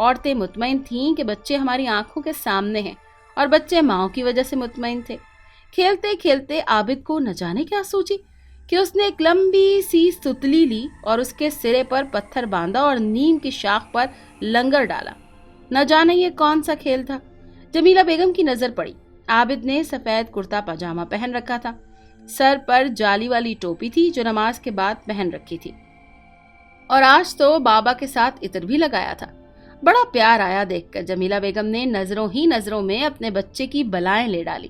عورتیں مطمئن تھیں کہ بچے ہماری آنکھوں کے سامنے ہیں اور بچے ماں کی وجہ سے مطمئن تھے۔ کھیلتے کھیلتے عابد کو نہ جانے کیا سوچی کہ اس نے ایک لمبی سی ستلی لی اور اس کے سرے پر پتھر باندھا اور نیم کی شاخ پر لنگر ڈالا۔ نہ جانے یہ کون سا کھیل تھا۔ جمیلہ بیگم کی نظر پڑی۔ عابد نے سفید کرتا پاجامہ پہن رکھا تھا، سر پر جالی والی ٹوپی تھی جو نماز کے بعد پہن رکھی تھی، اور آج تو بابا کے ساتھ عطر بھی لگایا تھا۔ بڑا پیار آیا دیکھ کر۔ جمیلہ بیگم نے نظروں ہی نظروں میں اپنے بچے کی بلائیں لے ڈالی۔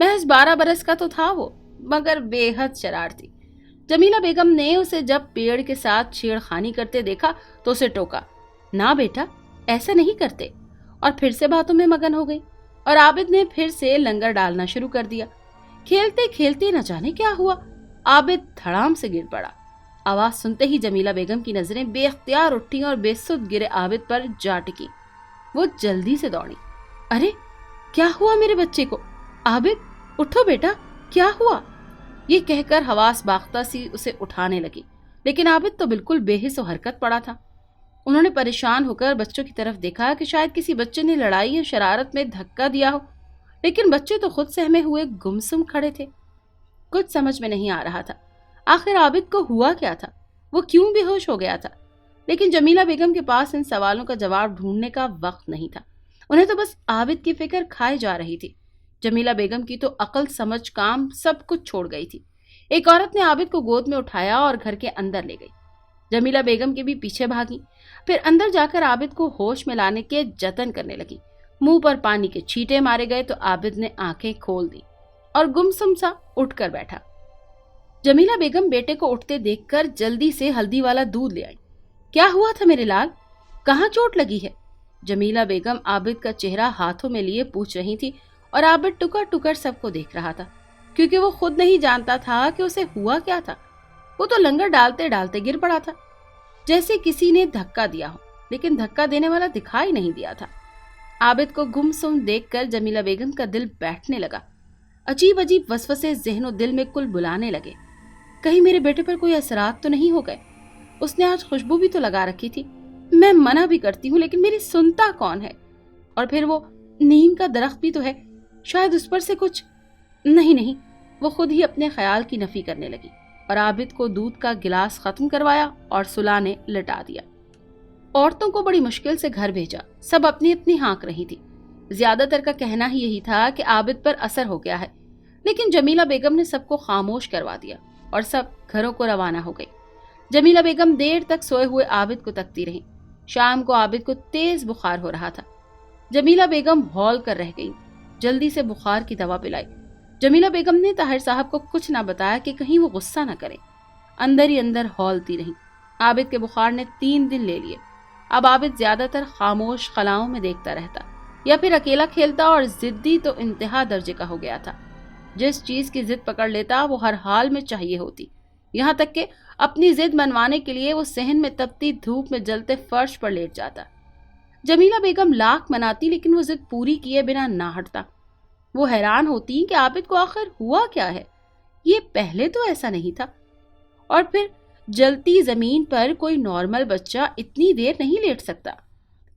محض 12 برس کا تو تھا وہ، مگر بے حد شرارتی۔ جمیلہ بیگم نے اسے جب پیڑ کے ساتھ چھیڑ خانی کرتے دیکھا تو اسے ٹوکا، نہ بیٹا ایسا نہیں کرتے، اور پھر سے باتوں میں مگن ہو گئی، اور عابد نے پھر سے لنگر ڈالنا شروع کر دیا۔ کھیلتے کھیلتے نہ جانے کیا ہوا، عابد دھڑام سے گر پڑا۔ آواز سنتے ہی جمیلہ بیگم کی نظریں بے اختیار اٹھیں اور بے سد گرے عابد پر جا ٹکی۔ وہ جلدی سے دوڑی۔ ارے کیا ہوا میرے بچے کو؟ عابد اٹھو بیٹا، کیا ہوا؟ یہ کہہ کر حواس باختہ سی اسے اٹھانے لگی، لیکن عابد تو بالکل بے حس و حرکت پڑا تھا۔ انہوں نے پریشان ہو کر بچوں کی طرف دیکھا کہ شاید کسی بچے نے لڑائی یا شرارت میں دھکا دیا ہو، لیکن بچے تو خود سہمے ہوئے گمسم کھڑے تھے۔ کچھ سمجھ میں نہیں آ رہا تھا آخر عابد کو ہوا کیا تھا، وہ کیوں بے ہوش ہو گیا تھا؟ لیکن جمیلہ بیگم کے پاس ان سوالوں کا جواب ڈھونڈنے کا وقت نہیں تھا۔ انہیں تو بس عابد کی فکر کھائے جا رہی تھی۔ جمیلہ بیگم کی تو عقل سمجھ کام سب کچھ چھوڑ گئی تھی۔ ایک عورت نے عابد کو گود میں اٹھایا اور گھر کے اندر لے گئی۔ جمیلہ بیگم کے بھی پیچھے بھاگی، پھر اندر جا کر عابد کو ہوش میں لانے کے جتن کرنے لگی۔ منہ پر پانی کے چھینٹے مارے گئے تو عابد نے آنکھیں کھول دی اور گمسم سا اٹھ کر بیٹھا۔ جمیلہ بیگم بیٹے کو اٹھتے دیکھ کر جلدی سے ہلدی والا دودھ لے آئی۔ کیا ہوا تھا میرے لال، کہاں چوٹ لگی ہے؟ جمیلہ بیگم عابد کا چہرہ ہاتھوں میں لیے پوچھ رہی تھی، اور عابد ٹکر ٹکر سب کو دیکھ رہا تھا، کیونکہ وہ خود نہیں جانتا تھا کہ اسے ہوا کیا تھا۔ وہ تو لنگر ڈالتے ڈالتے گر پڑا تھا، جیسے کسی نے دھکا دیا ہو، لیکن دھکا دینے والا دکھائی نہیں دیا تھا۔ عابد کو گمسم دیکھ کر جمیلہ بیگم کا دل بیٹھنے لگا۔ عجیب عجیب وسوسے ذہن و دل میں کل بلانے لگے۔ کہیں میرے بیٹے پر کوئی اثرات تو نہیں ہو گئے؟ اس نے آج خوشبو بھی تو لگا رکھی تھی، میں منع بھی کرتی ہوں لیکن میری سنتا کون ہے؟ اور پھر وہ نیم کا درخت بھی تو ہے، شاید اس پر سے کچھ… نہیں، وہ خود ہی اپنے خیال کی نفی کرنے لگی، اور عابد کو دودھ کا گلاس ختم کروایا اور سلانے لٹا دیا۔ عورتوں کو بڑی مشکل سے گھر بھیجا، سب اپنی اپنی ہانک رہی تھی۔ زیادہ تر کا کہنا ہی یہی تھا کہ عابد پر اثر ہو گیا ہے، لیکن جمیلہ بیگم نے سب کو خاموش کروا دیا اور سب گھروں کو روانہ ہو گئی۔ جمیلہ بیگم دیر تک سوئے ہوئے عابد کو تکتی رہی۔ شام کو عابد کو تیز بخار ہو رہا تھا۔ جمیلہ بیگم ہول کر رہ گئی، جلدی سے بخار کی دوا پلائی۔ جمیلہ بیگم نے طاہر صاحب کو کچھ نہ بتایا کہ کہیں وہ غصہ نہ کریں۔ اندر ہی اندر ہولتی رہی۔ عابد کے بخار نے 3 دن لے لیے۔ اب عابد زیادہ تر خاموش خلاؤں میں دیکھتا رہتا، یا پھر اکیلا کھیلتا، اور ضدی تو انتہا درجے کا ہو گیا تھا۔ جس چیز کی ضد پکڑ لیتا وہ ہر حال میں چاہیے ہوتی، یہاں تک کہ اپنی ضد منوانے کے لیے وہ صحن میں تپتی دھوپ میں جلتے فرش پر لیٹ جاتا۔ جمیلہ بیگم لاکھ مناتی لیکن وہ ضد پوری کیے بنا نہ ہٹتا۔ وہ حیران ہوتی کہ عابد کو آخر ہوا کیا ہے، یہ پہلے تو ایسا نہیں تھا۔ اور پھر جلتی زمین پر کوئی نارمل بچہ اتنی دیر نہیں لیٹ سکتا۔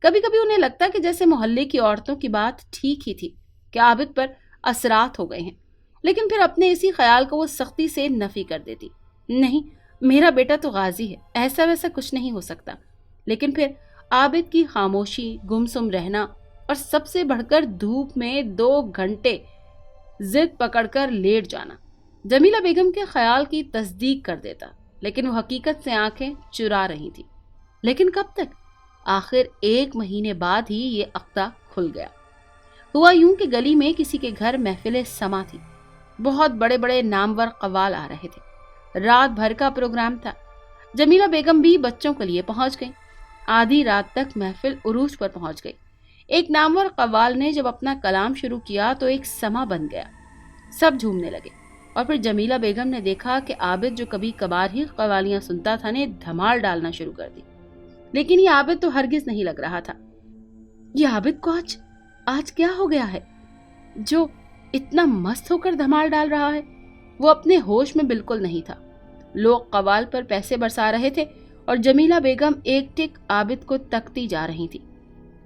کبھی کبھی انہیں لگتا کہ جیسے محلے کی عورتوں کی بات ٹھیک ہی تھی کہ عابد پر اثرات ہو گئے ہیں، لیکن پھر اپنے اسی خیال کو وہ سختی سے نفی کر دیتی۔ نہیں، میرا بیٹا تو غازی ہے، ایسا ویسا کچھ نہیں ہو سکتا۔ لیکن پھر عابد کی خاموشی، گمسم رہنا، اور سب سے بڑھ کر دھوپ میں 2 گھنٹے ضد پکڑ کر لیٹ جانا جمیلہ بیگم کے خیال کی تصدیق کر دیتا، لیکن وہ حقیقت سے آنکھیں چرا رہی تھی۔ لیکن کب تک؟ آخر 1 مہینے بعد ہی یہ عقدہ کھل گیا۔ ہوا یوں کہ گلی میں کسی کے گھر محفل سما تھی۔ بہت بڑے بڑے نامور قوال آ رہے تھے۔ رات بھر کا پروگرام تھا۔ جمیلہ بیگم بھی بچوں کے لیے پہنچ گئی۔ آدھی رات تک محفل عروج پر پہنچ گئی۔ ایک نامور قوال نے جب اپنا کلام شروع کیا تو ایک سما بن گیا، سب جھومنے لگے، اور پھر جمیلہ بیگم نے دیکھا کہ عابد جو کبھی کبھار ہی قوالیاں سنتا تھا نے دھمال ڈالنا شروع کر دی۔ لیکن یہ عابد تو ہرگز نہیں لگ رہا تھا۔ یہ عابد کو آج کیا ہو گیا ہے جو اتنا مست ہو کر دھمال ڈال رہا ہے؟ وہ اپنے ہوش میں بالکل نہیں تھا۔ لوگ قوال پر پیسے برسا رہے تھے اور جمیلہ بیگم ایک ٹک عابد کو تکتی جا رہی تھی۔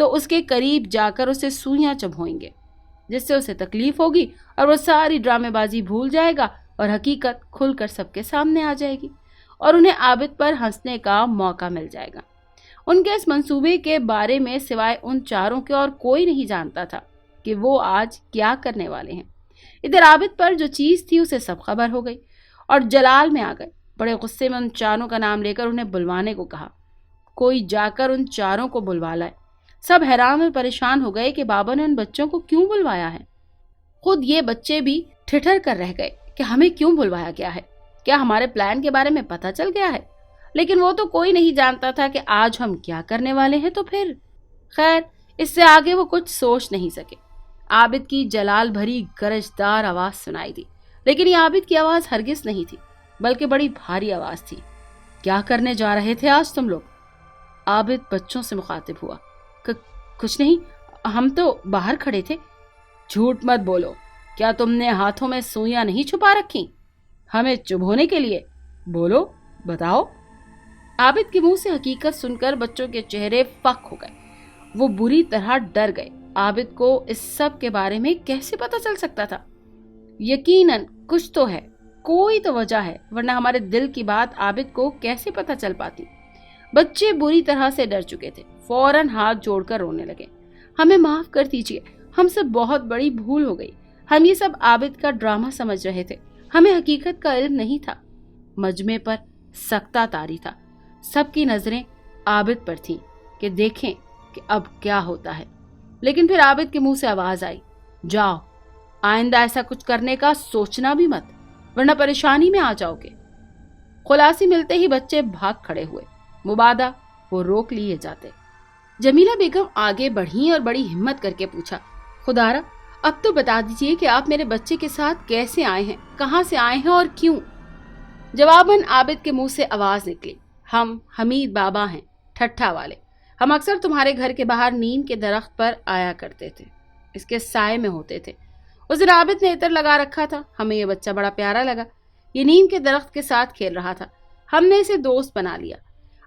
تو اس کے قریب جا کر اسے سوئیاں چبھوئیں گے، جس سے اسے تکلیف ہوگی اور وہ ساری ڈرامے بازی بھول جائے گا اور حقیقت کھل کر سب کے سامنے آ جائے گی اور انہیں عابد پر ہنسنے کا موقع مل جائے گا۔ ان کے اس منصوبے کے بارے میں سوائے ان چاروں کے اور کوئی نہیں جانتا تھا کہ وہ آج کیا کرنے والے ہیں۔ ادھر عابد پر جو چیز تھی اسے سب خبر ہو گئی اور جلال میں آ گئے۔ بڑے غصے میں ان چاروں کا نام لے کر انہیں بلوانے کو کہا۔ کوئی جا کر ان چاروں کو بلوا لائے۔ سب حیران اور پریشان ہو گئے کہ بابا نے ان بچوں کو کیوں بلوایا ہے۔ خود یہ بچے بھی ٹھٹھر کر رہ گئے کہ ہمیں کیوں بلوایا گیا ہے، کیا ہمارے پلان کے بارے میں پتہ چل گیا ہے؟ لیکن وہ تو کوئی نہیں جانتا تھا کہ آج ہم کیا کرنے والے ہیں، تو پھر خیر اس سے آگے وہ کچھ سوچ نہیں سکے۔ عابد کی جلال بھری گرجدار آواز سنائی دی، لیکن یہ عابد کی آواز ہرگز نہیں تھی بلکہ بڑی بھاری آواز تھی۔ کیا کرنے جا رہے تھے آج تم لوگ؟ عابد بچوں سے مخاطب ہوا۔ کچھ نہیں، ہم تو باہر کھڑے تھے۔ جھوٹ مت بولو، کیا تم نے ہاتھوں میں سوئیاں نہیں چھپا رکھی ہمیں چبھونے کے لیے؟ بولو، بتاؤ۔ عابد کے منہ سے حقیقت سن کر بچوں کے چہرے پک ہو گئے۔ وہ بری طرح ڈر گئے۔ عابد کو اس سب کے بارے میں کیسے پتہ چل سکتا تھا؟ یقیناً کچھ تو ہے، کوئی تو وجہ ہے، ورنہ ہمارے دل کی بات عابد کو کیسے پتہ چل پاتی؟ بچے بری طرح سے ڈر چکے تھے، فوراً ہاتھ جوڑ کر رونے لگے۔ ہمیں معاف کر دیجیے، ہم سے بہت بڑی بھول ہو گئی۔ ہم یہ سب عابد کا ڈرامہ سمجھ رہے تھے، ہمیں حقیقت کا علم نہیں تھا۔ مجمع پر سکتہ طاری تھا، سب کی نظریں عابد پر تھیں کہ دیکھیں کہ اب کیا ہوتا ہے۔ لیکن پھر عابد کے منہ سے آواز آئی، جاؤ، آئندہ ایسا کچھ کرنے کا سوچنا بھی مت، ورنہ پریشانی میں آ جاؤ گے۔ خلاصی ملتے ہی بچے بھاگ کھڑے ہوئے، مبادا وہ روک لیے جاتے۔ جمیلہ بیگم آگے بڑھیں اور بڑی ہمت کر کے پوچھا، خدارا اب تو بتا دیجئے کہ آپ میرے بچے کے ساتھ کیسے آئے ہیں، کہاں سے آئے ہیں اور کیوں؟ جواباً عابد کے منہ سے آواز نکلی، ہم حمید بابا ہیں، ٹھٹھا والے۔ ہم اکثر تمہارے گھر کے باہر نیم کے درخت پر آیا کرتے تھے، اس کے سائے میں ہوتے تھے۔ اس دن عابد نے عطر لگا رکھا تھا، ہمیں یہ بچہ بڑا پیارا لگا، یہ نیم کے درخت کے ساتھ کھیل رہا تھا، ہم نے اسے دوست بنا لیا۔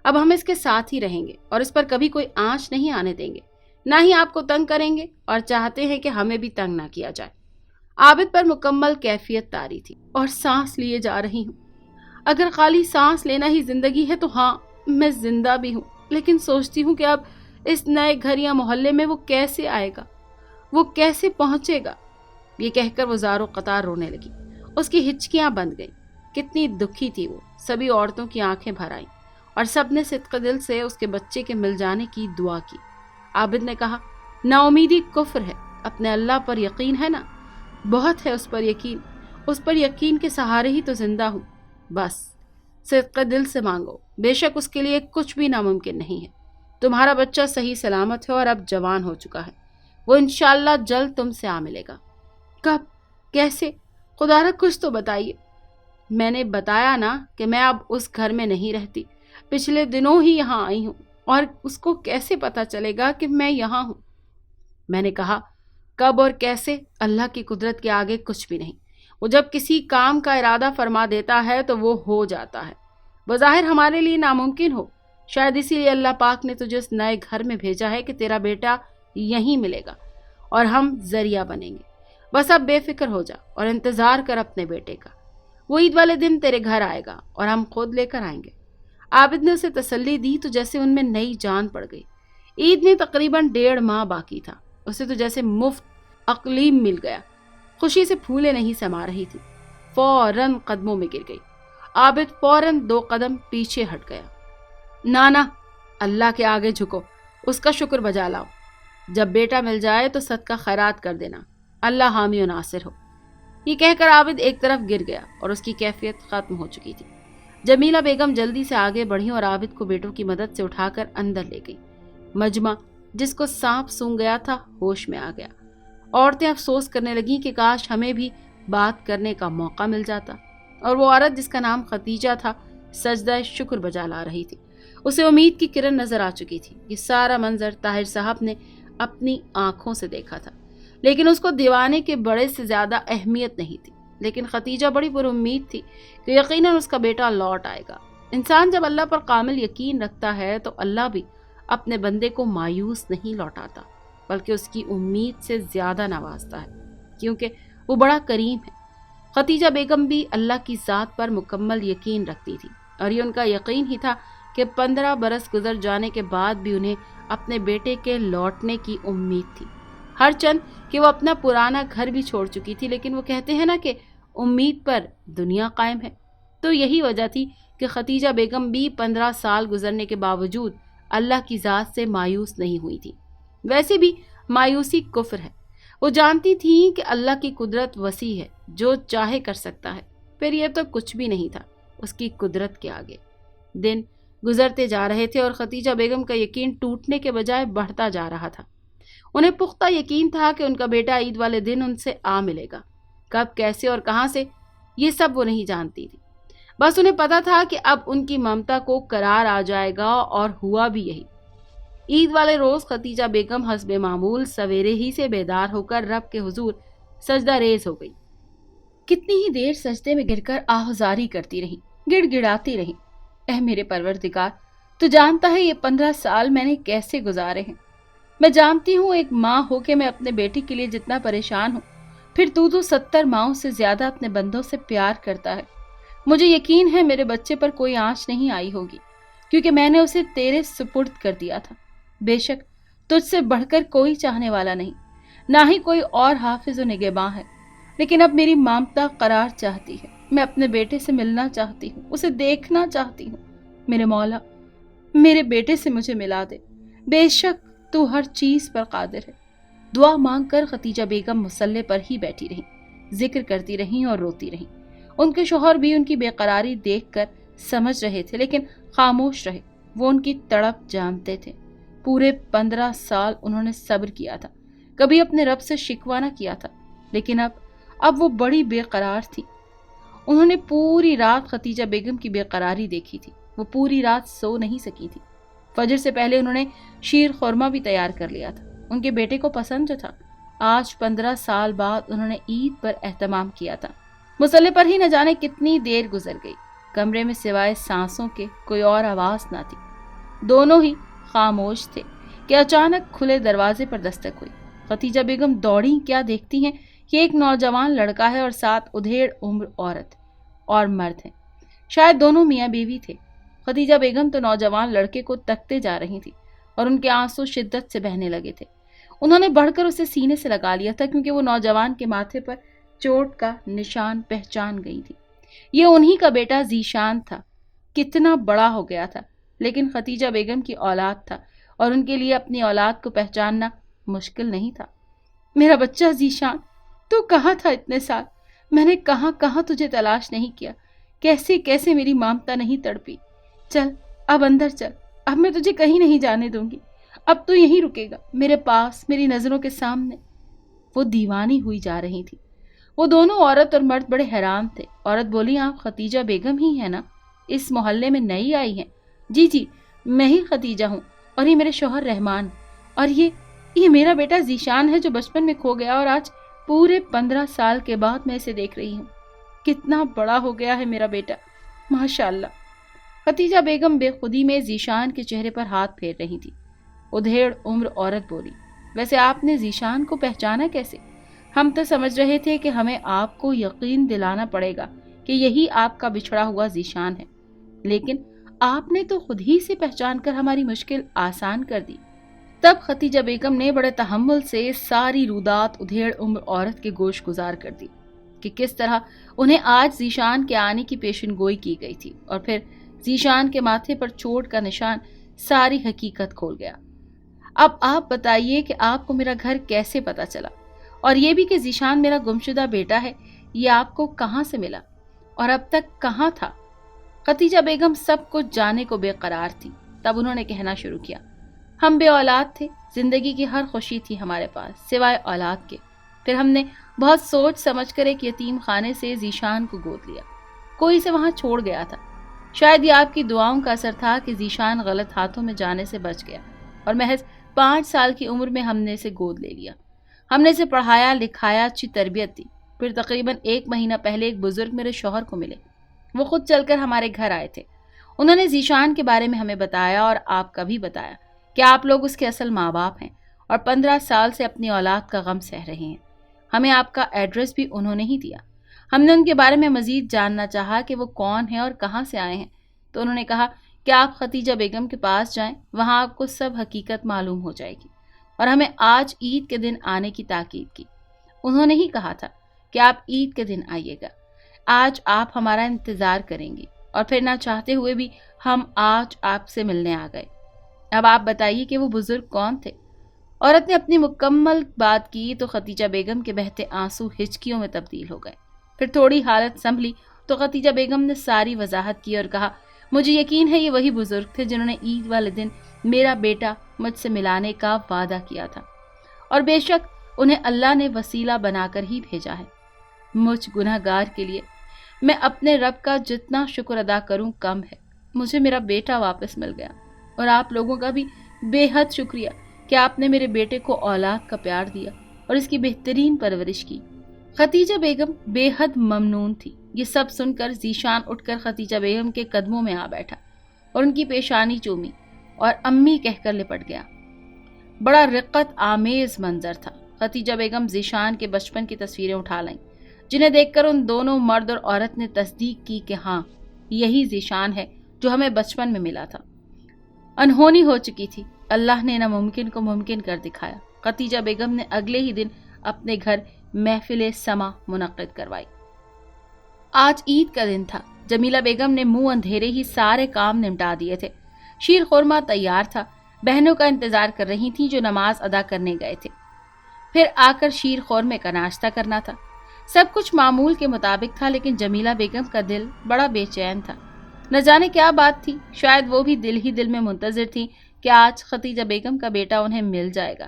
اب ہم اس کے ساتھ ہی رہیں گے اور اس پر کبھی کوئی آنچ نہیں آنے دیں گے، نہ ہی آپ کو تنگ کریں گے، اور چاہتے ہیں کہ ہمیں بھی تنگ نہ کیا جائے۔ عابد پر مکمل کیفیت طاری تھی اور سانس لیے جا رہی ہوں۔ اگر خالی سانس لینا ہی زندگی ہے تو ہاں، میں زندہ بھی ہوں، لیکن سوچتی ہوں کہ اب اس نئے گھر یا محلے میں وہ کیسے آئے گا، وہ کیسے پہنچے گا۔ یہ کہہ کر وہ زار و قطار رونے لگی، اس کی ہچکیاں بند گئیں۔ کتنی دکھی تھی وہ، سبھی عورتوں کی آنکھیں بھر آئیں اور سب نے صدق دل سے اس کے بچے کے مل جانے کی دعا کی۔ عابد نے کہا، نا امیدی کفر ہے، اپنے اللہ پر یقین ہے نا؟ بہت ہے اس پر یقین کے سہارے ہی تو زندہ ہوں۔ بس صدق دل سے مانگو، بے شک اس کے لیے کچھ بھی ناممکن نہیں ہے۔ تمہارا بچہ صحیح سلامت ہے اور اب جوان ہو چکا ہے، وہ انشاءاللہ جلد تم سے آ ملے گا۔ کب؟ کیسے؟ خدارا کچھ تو بتائیے۔ میں نے بتایا نا کہ میں اب اس گھر میں نہیں رہتی، پچھلے دنوں ہی یہاں آئی ہوں، اور اس کو کیسے پتا چلے گا کہ میں یہاں ہوں؟ میں نے کہا، کب اور کیسے اللہ کی قدرت کے آگے کچھ بھی نہیں۔ وہ جب کسی کام کا ارادہ فرما دیتا ہے تو وہ ہو جاتا ہے، بظاہر ہمارے لیے ناممکن ہو، شاید اسی لیے اللہ پاک نے تجھے اس نئے گھر میں بھیجا ہے کہ تیرا بیٹا یہیں ملے گا اور ہم ذریعہ بنیں گے۔ بس اب بے فکر ہو جا اور انتظار کر اپنے بیٹے کا، وہ عید والے دن تیرے گھر آئے گا اور ہم خود لے کر آئیں گے۔ عابد نے اسے تسلی دی تو جیسے ان میں نئی جان پڑ گئی۔ عید میں تقریباً 1.5 ماہ باقی تھا، اسے تو جیسے مفت اقلیم مل گیا، خوشی سے پھولے نہیں سما رہی تھی، فوراً قدموں میں گر گئی۔ عابد فوراً 2 قدم پیچھے ہٹ گیا۔ نانا، اللہ کے آگے جھکو، اس کا شکر بجا لاؤ، جب بیٹا مل جائے تو صدقہ خیرات کر دینا، اللہ حامی و ناصر ہو۔ یہ کہہ کر عابد ایک طرف گر گیا اور اس کی کیفیت ختم ہو چکی تھی۔ جمیلہ بیگم جلدی سے آگے بڑھی اور عابد کو بیٹوں کی مدد سے اٹھا کر اندر لے گئی۔ مجمع جس کو سانپ سونگ گیا تھا ہوش میں آ گیا۔ عورتیں افسوس کرنے لگیں کہ کاش ہمیں بھی بات کرنے کا موقع مل جاتا، اور وہ عورت جس کا نام ختیجہ تھا سجدہ شکر بجا لا رہی تھی، اسے امید کی کرن نظر آ چکی تھی۔ یہ سارا منظر طاہر صاحب نے اپنی آنکھوں سے دیکھا تھا، لیکن اس کو دیوانے کے بڑے سے زیادہ اہمیت نہیں تھی۔ لیکن ختیجہ بڑی پر امید تھی کہ یقیناً اس کا بیٹا لوٹ آئے گا۔ انسان جب اللہ پر کامل یقین رکھتا ہے تو اللہ بھی اپنے بندے کو مایوس نہیں لوٹاتا بلکہ اس کی امید سے زیادہ نوازتا ہے، کیونکہ وہ بڑا کریم ہے۔ ختیجہ بیگم بھی اللہ کی ذات پر مکمل یقین رکھتی تھی، اور یہ ان کا یقین ہی تھا کہ 15 برس گزر جانے کے بعد بھی انہیں اپنے بیٹے کے لوٹنے کی امید تھی۔ ہر چند کہ وہ اپنا پرانا گھر بھی چھوڑ چکی تھی، لیکن وہ کہتے ہیں نا کہ امید پر دنیا قائم ہے، تو یہی وجہ تھی کہ ختیجہ بیگم بھی 15 سال گزرنے کے باوجود اللہ کی ذات سے مایوس نہیں ہوئی تھی۔ ویسے بھی مایوسی کفر ہے۔ وہ جانتی تھیں کہ اللہ کی قدرت وسیع ہے، جو چاہے کر سکتا ہے۔ پھر یہ تو کچھ بھی نہیں تھا اس کی قدرت کے آگے۔ دن گزرتے جا رہے تھے اور ختیجہ بیگم کا یقین ٹوٹنے کے بجائے بڑھتا جا رہا تھا۔ انہیں پختہ یقین تھا کہ ان کا بیٹا عید والے دن ان سے آ ملے گا۔ کب، کیسے اور کہاں سے، یہ سب وہ نہیں جانتی تھی۔ بس انہیں پتا تھا کہ اب ان کی ممتا کو قرار آ جائے گا، اور ہوا بھی یہی۔ عید والے روز ختیجہ بیگم حسب معمول سویرے ہی سے بیدار ہو کر رب کے حضور سجدہ ریز ہو گئی۔ کتنی ہی دیر سجدے میں گر کر آہذاری کرتی رہی، گڑ گڑاتی رہی، اے میرے پروردگار، تو جانتا ہے یہ 15 سال میں نے کیسے گزارے ہیں۔ میں جانتی ہوں ایک ماں ہو کے میں اپنے بیٹی کے لیے جتنا پریشان ہوں، پھر تو 70 ماؤں سے زیادہ اپنے بندوں سے پیار کرتا ہے۔ مجھے یقین ہے میرے بچے پر کوئی آنچ نہیں آئی ہوگی، کیونکہ میں نے اسے تیرے سپرد کر دیا تھا۔ بے شک تجھ سے بڑھ کر کوئی چاہنے والا نہیں، نہ ہی کوئی اور حافظ و نگہباں ہے، لیکن اب میری مامتا قرار چاہتی ہے۔ میں اپنے بیٹے سے ملنا چاہتی ہوں، اسے دیکھنا چاہتی ہوں۔ میرے مولا، میرے بیٹے سے مجھے ملا دے، بے شک تو ہر چیز پر قادر ہے۔ دعا مانگ کر ختیجہ بیگم مصلے پر ہی بیٹھی رہیں، ذکر کرتی رہیں اور روتی رہیں۔ ان کے شوہر بھی ان کی بے قراری دیکھ کر سمجھ رہے تھے، لیکن خاموش رہے۔ وہ ان کی تڑپ جانتے تھے۔ پورے 15 سال انہوں نے صبر کیا تھا، کبھی اپنے رب سے شکوہ نہ کیا تھا، لیکن اب وہ بڑی بے قرار تھی۔ انہوں نے پوری رات ختیجہ بیگم کی بے قراری دیکھی تھی۔ وہ پوری رات سو نہیں سکی تھی۔ فجر سے پہلے انہوں نے شیر خورما بھی تیار کر لیا تھا، ان کے بیٹے کو پسند جو تھا۔ آج 15 سال بعد انہوں نے عید پر اہتمام کیا تھا۔ مصلے پر ہی نہ جانے کتنی دیر گزر گئی، کمرے میں سوائے سانسوں کے کوئی اور آواز نہ تھی۔ دونوں ہی خاموش تھے کہ اچانک کھلے دروازے پر دستک ہوئی۔ ختیجہ بیگم دوڑی، کیا دیکھتی ہیں کہ ایک نوجوان لڑکا ہے اور ساتھ ادھیڑ عمر عورت اور مرد ہیں۔ شاید دونوں میاں بیوی تھے۔ ختیجہ بیگم تو نوجوان لڑکے کو تکتے جا رہی تھی اور ان کے آنسو شدت سے بہنے لگے تھے۔ انہوں نے بڑھ کر اسے سینے سے لگا لیا تھا، کیونکہ وہ نوجوان کے ماتھے پر چوٹ کا نشان پہچان گئی تھی۔ یہ انہی کا بیٹا ذیشان تھا۔ کتنا بڑا ہو گیا تھا، لیکن ختیجہ بیگم کی اولاد تھا، اور ان کے لیے اپنی اولاد کو پہچاننا مشکل نہیں تھا۔ میرا بچہ ذیشان، تو کہاں تھا اتنے سال؟ میں نے کہاں کہاں تجھے تلاش نہیں کیا، کیسے کیسے میری مامتا نہیں تڑپی۔ چل اب اندر چل، اب میں تجھے کہیں نہیں جانے دوں گی، اب تو یہیں رکے گا، میرے پاس، میری نظروں کے سامنے۔ وہ دیوانی ہوئی جا رہی تھی۔ وہ دونوں عورت اور مرد بڑے حیران تھے۔ عورت بولی، آپ ختیجہ بیگم ہی ہیں نا؟ اس محلے میں نئی آئی ہیں؟ جی جی، میں ہی ختیجہ ہوں، اور یہ میرے شوہر رحمان، اور یہ میرا بیٹا ذیشان ہے جو بچپن میں کھو گیا، اور آج پورے 15 سال کے بعد میں اسے دیکھ رہی ہوں۔ کتنا بڑا ہو گیا ہے میرا بیٹا، ماشاءاللہ۔ ختیجہ بیگم بے خودی میں ذیشان کے چہرے پر ہاتھ پھیر رہی تھی۔ ادھیڑ عمر عورت بولی، ویسے آپ نے ذیشان کو پہچانا کیسے؟ ہم تو سمجھ رہے تھے کہ ہمیں آپ کو یقین دلانا پڑے گا کہ یہی آپ کا بچھڑا ہوا ذیشان ہے، لیکن آپ نے تو خود ہی سے پہچان کر ہماری مشکل آسان کر دی۔ تب ختیجہ بیگم نے بڑے تحمل سے ساری رودات ادھیڑ عمر عورت کے گوش گزار کر دی کہ کس طرح انہیں آج ذیشان کے آنے کی پیشن گوئی کی گئی تھی، اور پھر ذیشان کے ماتھے پر چوٹ کا نشان ساری حقیقت کھول گیا۔ اب آپ بتائیے کہ آپ کو میرا گھر کیسے پتا چلا، اور یہ بھی کہ ذیشان میرا گمشدہ بیٹا ہے، یہ آپ کو کہاں سے ملا، اور اب تک کہاں تھا؟ ختیجہ بیگم سب کچھ جانے کو بے قرار تھی۔ تب انہوں نے کہنا شروع کیا، ہم بے اولاد تھے، زندگی کی ہر خوشی تھی ہمارے پاس سوائے اولاد کے۔ پھر ہم نے بہت سوچ سمجھ کر ایک یتیم خانے سے ذیشان کو گود لیا۔ کوئی اسے وہاں چھوڑ گیا تھا۔ شاید یہ آپ کی دعاؤں کا اثر تھا کہ ذیشان غلط ہاتھوں میں جانے سے بچ گیا، اور محض 5 سال کی عمر میں ہم نے اسے گود لے لیا۔ ہم نے اسے پڑھایا، لکھایا، اچھی تربیت دی۔ پھر تقریباً 1 مہینہ پہلے ایک بزرگ میرے شوہر کو ملے۔ وہ خود چل کر ہمارے گھر آئے تھے۔ انہوں نے ذیشان کے بارے میں ہمیں بتایا اور آپ کا بھی بتایا کہ آپ لوگ اس کے اصل ماں باپ ہیں اور 15 سال سے اپنی اولاد کا غم سہ رہے ہیں۔ ہمیں آپ کا ایڈریس بھی انہوں نے ہی دیا۔ ہم نے ان کے بارے میں مزید جاننا چاہا کہ وہ کون ہیں اور کہاں سے آئے ہیں، تو انہوں نے کہا کہ آپ ختیجہ بیگم کے پاس جائیں، وہاں آپ کو سب حقیقت معلوم ہو جائے گی، اور ہمیں آج عید کے دن آنے کی تاکید کی۔ انہوں نے ہی کہا تھا کہ آپ عید کے دن آئیے گا۔ آج آپ ہمارا انتظار کریں گی، اور پھر نہ چاہتے ہوئے بھی ہم آج آپ سے ملنے آ گئے۔ اب آپ بتائیے کہ وہ بزرگ کون تھے؟ عورت نے اپنی مکمل بات کی تو ختیجہ بیگم کے بہتے آنسو ہچکیوں میں تبدیل ہو گئے۔ پھر تھوڑی حالت سنبھلی تو ختیجہ بیگم نے ساری وضاحت کی اور کہا، مجھے یقین ہے یہ وہی بزرگ تھے جنہوں نے عید والے دن میرا بیٹا مجھ سے ملانے کا وعدہ کیا تھا، اور بے شک انہیں اللہ نے وسیلہ بنا کر ہی بھیجا ہے۔ مجھ گناہ گار کے لیے میں اپنے رب کا جتنا شکر ادا کروں کم ہے۔ مجھے میرا بیٹا واپس مل گیا، اور آپ لوگوں کا بھی بے حد شکریہ کہ آپ نے میرے بیٹے کو اولاد کا پیار دیا اور اس کی بہترین پرورش کی۔ ختیجہ بیگم بے حد ممنون تھی۔ یہ سب سن کر ذیشان اٹھ کر ختیجہ بیگم کے قدموں میں آ بیٹھا اور ان کی پیشانی چومی اور امی کہہ کر لپٹ گیا۔ بڑا رقت آمیز منظر تھا۔ ختیجہ بیگم ذیشان کے بچپن کی تصویریں اٹھا لائیں، جنہیں دیکھ کر ان دونوں مرد اور عورت نے تصدیق کی کہ ہاں، یہی ذیشان ہے جو ہمیں بچپن میں ملا تھا۔ انہونی ہو چکی تھی، اللہ نے ناممکن کو ممکن کر دکھایا۔ ختیجہ بیگم نے اگلے ہی دن اپنے گھر محفل سما منعقد کروائی۔ آج عید کا دن تھا۔ جمیلہ بیگم نے منہ اندھیرے ہی سارے کام نمٹا دیے تھے۔ شیر خورما تیار تھا، بہنوں کا انتظار کر رہی تھیں جو نماز ادا کرنے گئے تھے، پھر آ کر شیر خورمے کا ناشتہ کرنا تھا۔ سب کچھ معمول کے مطابق تھا، لیکن جمیلہ بیگم کا دل بڑا بے چین تھا۔ نہ جانے کیا بات تھی، شاید وہ بھی دل ہی دل میں منتظر تھی کہ آج ختیجہ بیگم کا بیٹا انہیں مل جائے گا۔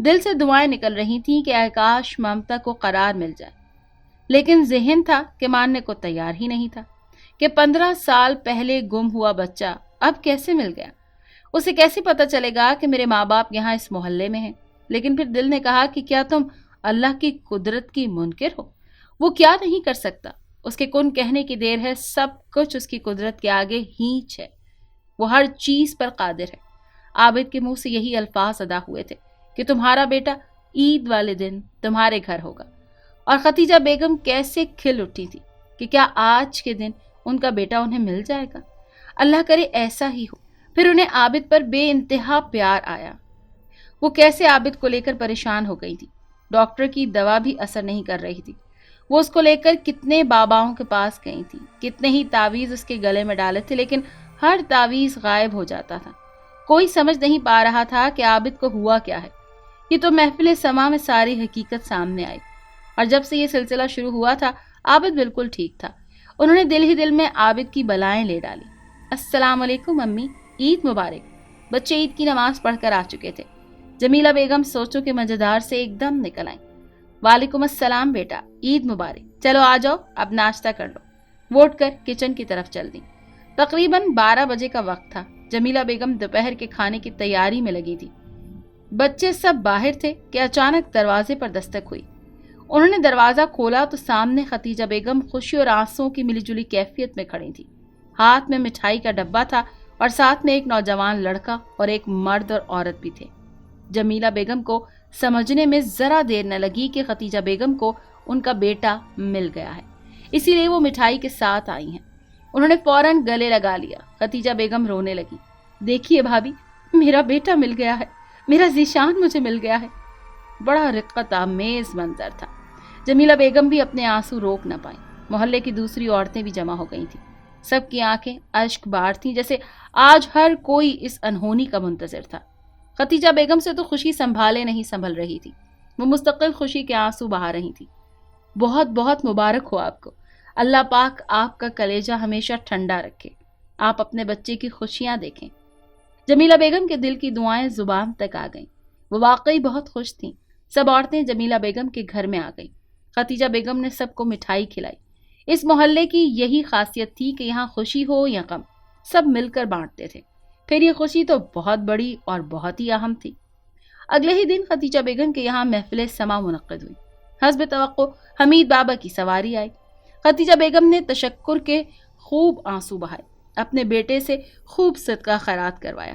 دل سے دعائیں نکل رہی تھیں کہ اے کاش ممتا کو قرار مل جائے، لیکن ذہن تھا کہ ماننے کو تیار ہی نہیں تھا کہ 15 سال پہلے گم ہوا بچہ اب کیسے مل گیا۔ اسے کیسے پتہ چلے گا کہ میرے ماں باپ یہاں اس محلے میں ہیں؟ لیکن پھر دل نے کہا کہ کیا تم اللہ کی قدرت کی منکر ہو؟ وہ کیا نہیں کر سکتا؟ اس کے کن کہنے کی دیر ہے، سب کچھ اس کی قدرت کے آگے ہینچ ہے۔ وہ ہر چیز پر قادر ہے۔ عابد کے منہ سے یہی الفاظ ادا ہوئے تھے کہ تمہارا بیٹا عید والے دن تمہارے گھر ہوگا، اور ختیجہ بیگم کیسے کھل اٹھی تھی کہ کیا آج کے دن ان کا بیٹا انہیں مل جائے گا۔ اللہ کرے ایسا ہی ہو۔ پھر انہیں عابد پر بے انتہا پیار آیا۔ وہ کیسے عابد کو لے کر پریشان ہو گئی تھی۔ ڈاکٹر کی دوا بھی اثر نہیں کر رہی تھی۔ وہ اس کو لے کر کتنے باباؤں کے پاس گئی تھی، کتنے ہی تعویذ اس کے گلے میں ڈالے تھے، لیکن ہر تعویذ غائب ہو جاتا تھا۔ کوئی سمجھ نہیں پا رہا تھا کہ عابد کو ہوا کیا ہے۔ یہ تو محفل سما میں ساری حقیقت سامنے آئی، اور جب سے یہ سلسلہ شروع ہوا تھا عابد بالکل ٹھیک تھا۔ انہوں نے دل ہی دل میں عابد کی بلائیں لے ڈالی۔ السلام علیکم امی، عید مبارک۔ بچے عید کی نماز پڑھ کر آ چکے تھے۔ جمیلہ بیگم سوچوں کے مزیدار سے ایک دم نکل آئیں۔ وعلیکم السلام بیٹا، عید مبارک۔ چلو آ جاؤ، اب ناشتہ کر لو۔ وہ اٹھ کر کچن کی طرف چل دی۔ تقریباً 12 بجے کا وقت تھا۔ جمیلہ بیگم دوپہر کے کھانے کی تیاری میں لگی تھی۔ بچے سب باہر تھے کہ اچانک دروازے پر دستک ہوئی۔ انہوں نے دروازہ کھولا تو سامنے ختیجہ بیگم خوشی اور آنسوں کی ملی جلی کیفیت میں کھڑی تھی۔ ہاتھ میں مٹھائی کا ڈبہ تھا اور ساتھ میں ایک نوجوان لڑکا اور ایک مرد اور عورت بھی تھے۔ جمیلہ بیگم کو سمجھنے میں ذرا دیر نہ لگی کہ ختیجہ بیگم کو ان کا بیٹا مل گیا ہے، اسی لیے وہ مٹھائی کے ساتھ آئی ہیں۔ انہوں نے فوراً گلے لگا لیا۔ ختیجہ بیگم رونے لگی۔ دیکھیے بھابھی، میرا بیٹا مل گیا ہے، میرا ذیشان مجھے مل گیا ہے۔ بڑا رقت آمیز منظر تھا۔ جمیلہ بیگم بھی اپنے آنسو روک نہ پائیں۔ محلے کی دوسری عورتیں بھی جمع ہو گئی تھیں۔ سب کی آنکھیں اشک بار تھیں، جیسے آج ہر کوئی اس انہونی کا منتظر تھا۔ ختیجہ بیگم سے تو خوشی سنبھالے نہیں سنبھل رہی تھی۔ وہ مستقل خوشی کے آنسو بہا رہی تھی۔ بہت بہت مبارک ہو آپ کو۔ اللہ پاک آپ کا کلیجہ ہمیشہ ٹھنڈا رکھے۔ آپ اپنے بچے کی خوشیاں دیکھیں۔ جمیلہ بیگم کے دل کی دعائیں زبان تک آ گئیں۔ وہ واقعی بہت خوش تھیں۔ سب عورتیں جمیلہ بیگم کے گھر میں آ گئیں۔ ختیجہ بیگم نے سب کو مٹھائی کھلائی۔ اس محلے کی یہی خاصیت تھی کہ یہاں خوشی ہو یا غم، سب مل کر بانٹتے تھے۔ پھر یہ خوشی تو بہت بڑی اور بہت ہی اہم تھی۔ اگلے ہی دن ختیجہ بیگم کے یہاں محفل سما منعقد ہوئی۔ حسب توقع حمید بابا کی سواری آئی۔ ختیجہ بیگم نے تشکر کے خوب آنسو بہائے، اپنے بیٹے سے خوب صدقہ خیرات کروایا۔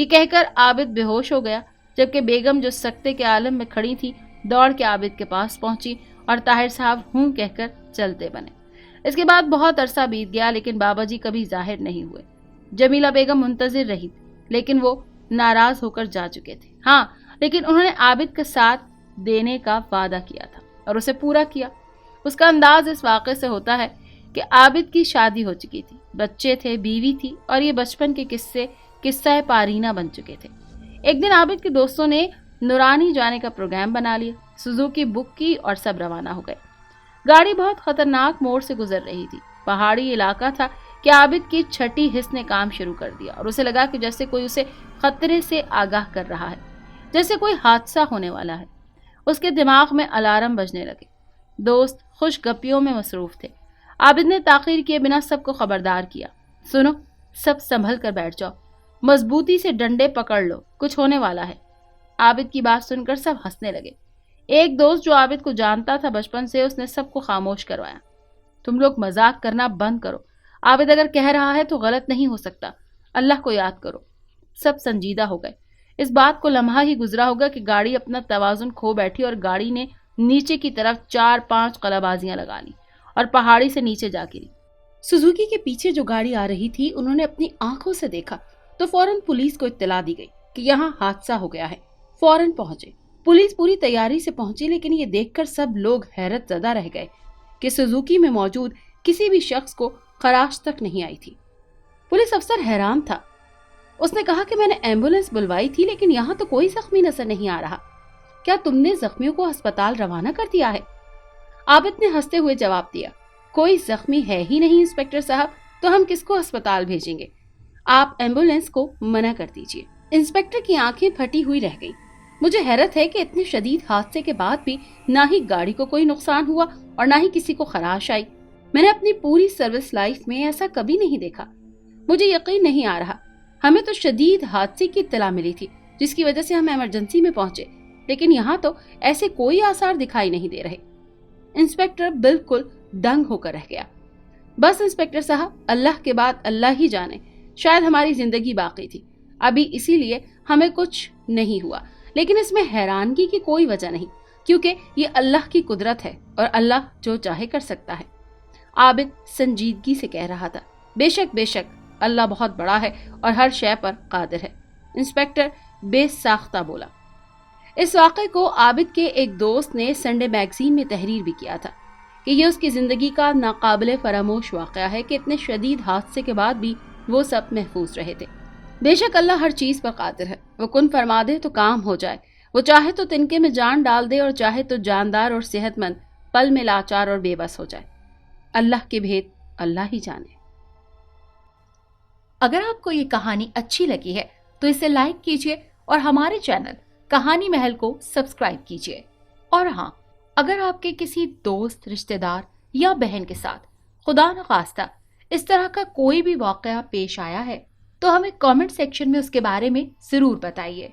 یہ کہہ کر عابد بے ہوش ہو گیا، جبکہ بیگم جو سکتے کے عالم میں کھڑی تھی دوڑ کے عابد کے پاس پہنچی اور طاہر صاحب ہوں کہہ کر چلتے بنے۔ اس کے بعد بہت عرصہ بیت گیا لیکن بابا جی کبھی ظاہر نہیں ہوئے۔ جمیلہ بیگم منتظر رہی لیکن وہ ناراض ہو کر جا چکے تھے۔ ہاں، لیکن انہوں نے عابد کا ساتھ دینے کا وعدہ کیا تھا اور اسے پورا کیا۔ اس کا انداز اس واقعے سے ہوتا ہے کہ عابد کی شادی ہو چکی تھی، بچے تھے، بیوی تھی اور یہ بچپن کے قصہ پارینہ بن چکے تھے۔ ایک دن عابد کے دوستوں نے نورانی جانے کا پروگرام بنا لیا، سوزوکی بک کی اور سب روانہ ہو گئے۔ گاڑی بہت خطرناک موڑ سے گزر رہی تھی، پہاڑی علاقہ تھا کہ عابد کی چھٹی حس نے کام شروع کر دیا اور اسے لگا کہ جیسے کوئی اسے خطرے سے آگاہ کر رہا ہے، جیسے کوئی حادثہ ہونے والا ہے۔ اس کے دماغ میں الارم بجنے لگے۔ دوست خوش گپیوں میں مصروف تھے۔ عابد نے تاخیر کیے بنا سب کو خبردار کیا، سنو، سب سنبھل کر بیٹھ جاؤ، مضبوطی سے ڈنڈے پکڑ لو، کچھ ہونے والا ہے۔ عابد کی بات سن کر سب ہنسنے لگے۔ ایک دوست جو عابد کو جانتا تھا بچپن سے، اس نے سب کو خاموش کروایا۔ تم لوگ مذاق کرنا بند کرو، عابد اگر کہہ رہا ہے تو غلط نہیں ہو سکتا، اللہ کو یاد کرو۔ سب سنجیدہ ہو گئے۔ اس بات کو لمحہ ہی گزرا ہوگا کہ گاڑی اپنا توازن کھو بیٹھی اور گاڑی نے نیچے کی طرف 4-5 قلابازیاں لگا لی اور پہاڑی سے نیچے جا گری۔ سوزوکی کے پیچھے جو گاڑی آ رہی تھی انہوں نے اپنی آنکھوں سے دیکھا تو فوراً پولیس کو اطلاع دی گئی کہ یہاں حادثہ ہو گیا ہے۔ فوراً پہنچے۔ پولیس پوری تیاری سے پہنچی لیکن یہ دیکھ کر سب لوگ حیرت زدہ رہ گئے کہ سوزوکی میں موجود کسی بھی شخص کو خراش تک نہیں آئی تھی۔ پولیس افسر حیران تھا۔ اس نے کہا کہ میں نے ایمبولینس بلوائی تھی لیکن یہاں تو کوئی زخمی نظر نہیں آ رہا، کیا تم نے زخمیوں کو ہسپتال روانہ کر دیا ہے؟ عابد نے ہنستے ہوئے جواب دیا، کوئی زخمی ہے ہی نہیں انسپکٹر صاحب، تو ہم کس کو ہسپتال بھیجیں گے؟ آپ ایمبولینس کو منع کر دیجیے۔ انسپکٹر کی آنکھیں پھٹی ہوئی رہ گئی۔ مجھے حیرت ہے کہ اتنے شدید حادثے کے بعد بھی نہ ہی گاڑی کو کوئی نقصان ہوا اور نہ ہی کسی کو خراش آئی۔ میں نے اپنی پوری سروس لائف میں ایسا کبھی نہیں دیکھا۔ مجھے یقین نہیں آ رہا۔ ہمیں تو شدید حادثے کی اطلاع ملی تھی جس کی وجہ سے ہم ایمرجنسی میں پہنچے، لیکن یہاں تو ایسے کوئی آثار دکھائی نہیں دے رہے۔ انسپکٹر بالکل دنگ ہو کر رہ گیا۔ بس انسپکٹر صاحب، اللہ کے بعد اللہ ہی جانے، شاید ہماری زندگی باقی تھی ابھی، اسی لیے ہمیں کچھ نہیں ہوا، لیکن اس میں حیرانگی کی کوئی وجہ نہیں کیونکہ یہ اللہ کی قدرت ہے اور اللہ جو چاہے کر سکتا ہے۔ عابد سنجیدگی سے کہہ رہا تھا، بے شک اللہ بہت بڑا ہے اور ہر شے پر قادر ہے۔ انسپکٹر بے ساختہ بولا۔ اس واقعے کو عابد کے ایک دوست نے سنڈے میگزین میں تحریر بھی کیا تھا کہ یہ اس کی زندگی کا ناقابل فراموش واقعہ ہے کہ اتنے شدید حادثے کے بعد بھی وہ سب محفوظ رہے تھے۔ بے شک اللہ ہر چیز پر قادر ہے، وہ کن فرما دے تو کام ہو جائے، وہ چاہے تو تنکے میں جان ڈال دے اور چاہے تو جاندار اور صحت مند پل میں لاچار اور بے بس ہو جائے۔ اللہ کے بھید اللہ ہی جانے۔ اگر آپ کو یہ کہانی اچھی لگی ہے تو اسے لائک کیجیے اور ہمارے چینل کہانی محل کو سبسکرائب کیجیے۔ اور ہاں، اگر آپ کے کسی دوست، رشتہ دار یا بہن کے ساتھ خدا نخواستہ اس طرح کا کوئی بھی واقعہ پیش آیا ہے تو ہمیں کامنٹ سیکشن میں اس کے بارے میں ضرور بتائیے۔